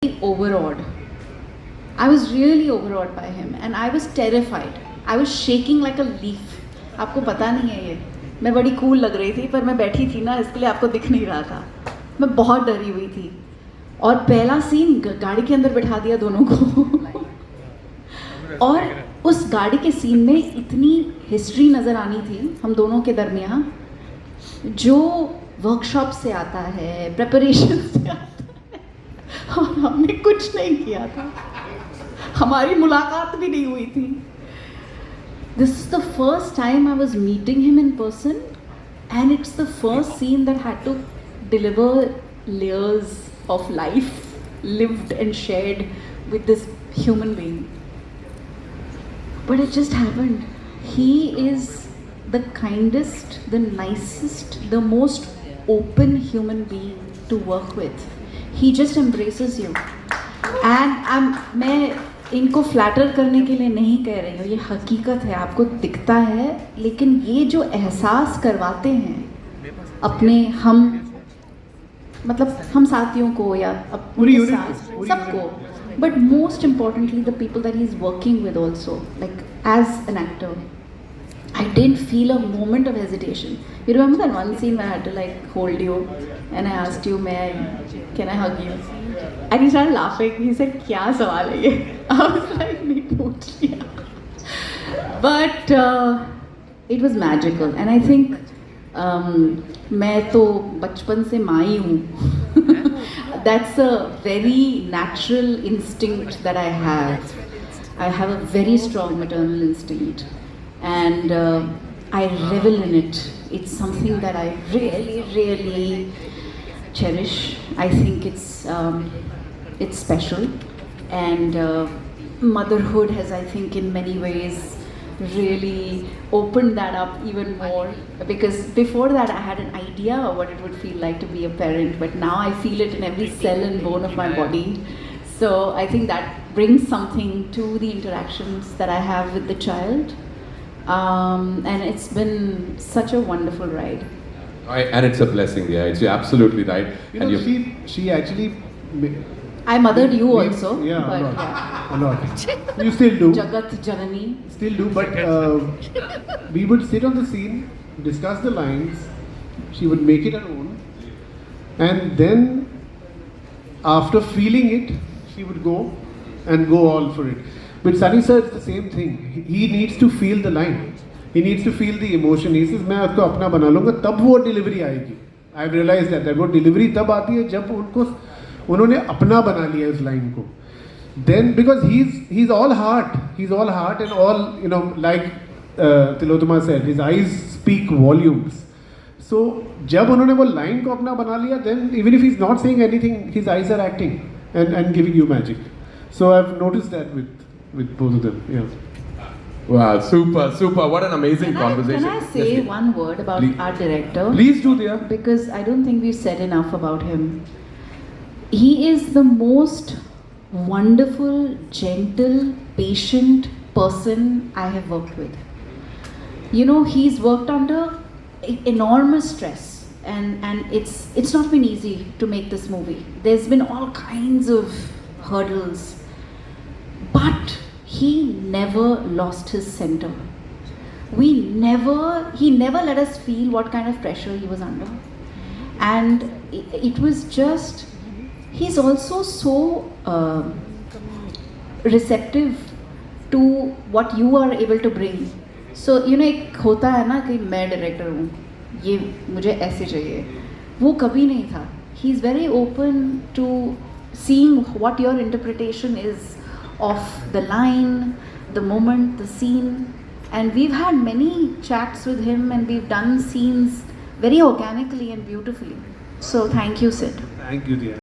overawed. I was really overawed by him and I was terrified. I was shaking like a leaf. आपको पता नहीं है ये, मैं बड़ी कूल लग रही थी पर मैं बैठी थी ना, इसके लिए आपको दिख नहीं रहा था. मैं बहुत डरी हुई थी और पहला सीन गाड़ी के अंदर बिठा दिया दोनों को. और उस गाड़ी के सीन में इतनी हिस्ट्री नज़र आनी थी हम दोनों के दरमियान, जो वर्कशॉप से आता है, प्रिपरेशन से आता है, और हमने कुछ नहीं किया था. हमारी मुलाकात भी नहीं हुई थी. This is the first time I was meeting him in person, and it's the first scene that had to deliver layers of life lived and shared with this human being. But it just happened. He is the kindest, the nicest, the most open human being to work with. He just embraces you. And मैं इनको flatter करने के लिए नहीं कह रही हूँ, ये हकीकत है, आपको दिखता है, लेकिन ये जो एहसास करवाते हैं अपने हम मतलब हम साथियों को या अपने साथ सबको, but most importantly the people that he's working with also, like as an actor, I didn't feel a moment of hesitation. You remember that one scene where I had to like hold you and I asked you, can I hug you? And he started laughing. He said, क्या सवाल है ये? I was like, नहीं पूछ लिया. But it was magical, and I think मैं तो बचपन से माँ ही हूँ. That's a very natural instinct that I have. I have a very strong maternal instinct, and I revel in it. It's something that I really, really cherish. I think it's special, and motherhood has, I think, in many ways really opened that up even more, because before that I had an idea of what it would feel like to be a parent, but now I feel it in every cell and bone of my body. So I think that brings something to the interactions that I have with the child, and it's been such a wonderful ride. And it's a blessing, yeah. It's, you're absolutely right. You know, she actually. I mothered you also. Yeah, but a lot. You still do. Jagat Janani. Still do, but we would sit on the scene, discuss the lines. She would make it her own, and then after feeling it, she would go and go all for it. With Sunny sir, it's the same thing. He needs to feel the line. He needs to feel the emotion. He says, मैं उसको अपना बना लूँगा, तब वो delivery आएगी. I've realized that वो delivery तब आती है जब उन्होंने अपना बना लिया उस line को. Then because he's all heart, and all, you know, like Tilotoma said, his eyes speak volumes. So जब उन्होंने वो line को अपना बना लिया, then even if he's not saying anything, his eyes are acting and giving you magic. So I've noticed that with both of them. Yeah. Wow, super. What an amazing conversation. Can I say one word about our director? Please do, dear. Because I don't think we've said enough about him. He is the most wonderful, gentle, patient person I have worked with. You know, he's worked under enormous stress, and it's not been easy to make this movie. There's been all kinds of hurdles, but he never lost his center. He never let us feel what kind of pressure he was under. And it was just, he's also so receptive to what you are able to bring. So, you know, एक होता है ना कि मैं director हूँ, ये मुझे ऐसे चाहिए, वो कभी नहीं था. He's very open to seeing what your interpretation is of the line, the moment, the scene. And we've had many chats with him, and we've done scenes very organically and beautifully. So thank you, Sid. Thank you, dear.